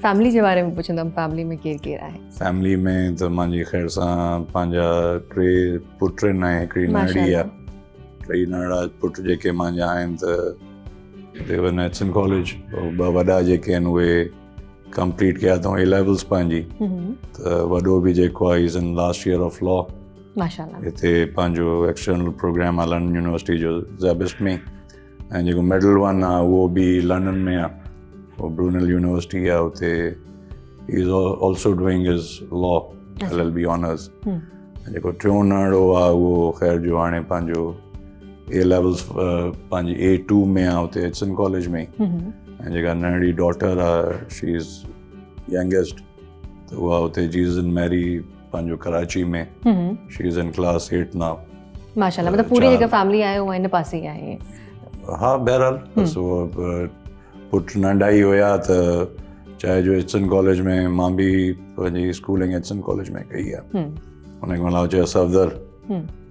Family जे बारे में पुछंदमि, family में केरु केरु आहे? फैमिली में त मुंहिंजी ख़ैर सां पंहिंजा टे पुट आहिनि ऐं हिकिड़ी नाड़ी आहे। टई नाड़ा पुट जेके मुंहिंजा आहिनि त देवन एचसन कॉलेज, ॿ वॾा जेके आहिनि उहे कंप्लीट कया अथऊं ए लेवल्स पंहिंजी। त वॾो बि जेको आहे is in last year of law. माशाल्लाह। हिते पंहिंजो एक्सटर्नल प्रोग्राम आहे लंडन यूनिवर्सिटी जो ज़ैबिस्ट में, ऐं जेको मिडल वन आहे उहो बि लंडन में आहे, वो ब्रूनल यूनिवर्सिटी आहे उते। ही इज़ ऑल्सो डूइंग हिज लॉ LLB ऑनर्स। जेको टियों नाड़ो आहे उहो ख़ैर जो हाणे पंहिंजो ए लेवल्स पंहिंजी A2 में आहे उते एचसन कॉलेज में। ऐं जेका नंढड़ी डॉटर आहे शी इज़ यंगेस्ट, त उहा उते जीज़स एंड मैरी पंहिंजो कराची में, she is in class 8 now. माशाल्लाह, मतलब पूरी जेका फैमिली आहे उहा इन पासे ई आहे। हा, बहरहाल बसि उहो पुट नंढा ई हुया त चाहे जो एचसन कॉलेज में, मां बि पंहिंजी स्कूलिंग एचसन कॉलेज में कई आहे। उनखे मां चयो सफदर,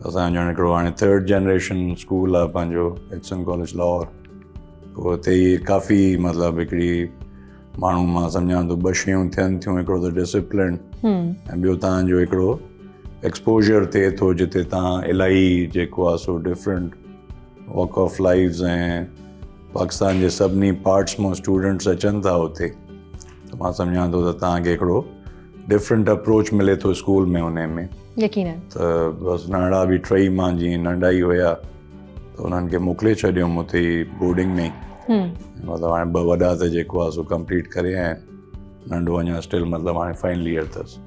असांजो हिकिड़ो हाणे 3rd जनरेशन स्कूल आहे पंहिंजो एचसन कॉलेज लाहौर। हुते ई काफ़ी मतिलबु हिकिड़ी माण्हू मां सम्झां थो ॿ शयूं थियनि थियूं, हिकिड़ो त डिसिप्लिन ऐं ॿियो तव्हांजो हिकिड़ो एक्सपोजर थिए थो, जिते तव्हां इलाही जेको आहे सो डिफरेंट वॉक ऑफ लाइफ्स ऐं पाकिस्तान जे सभिनी पार्ट्स मां स्टूडेंट्स अचनि था हुते। त मां सम्झां थो त तव्हांखे हिकिड़ो डिफरेंट अप्रोच मिले थो स्कूल में उन में। यकीनन। त बसि नंढा बि टई मां जीअं नंढा ई हुया त उन्हनि खे मोकिले छॾियुमि उते ई बोर्डिंग में। मतिलबु हाणे 2 वॾा त जेको आहे सो कंप्लीट करे आया आहिनि, नंढो अञा स्टिल मतिलबु हाणे फाइनल ईयर अथसि।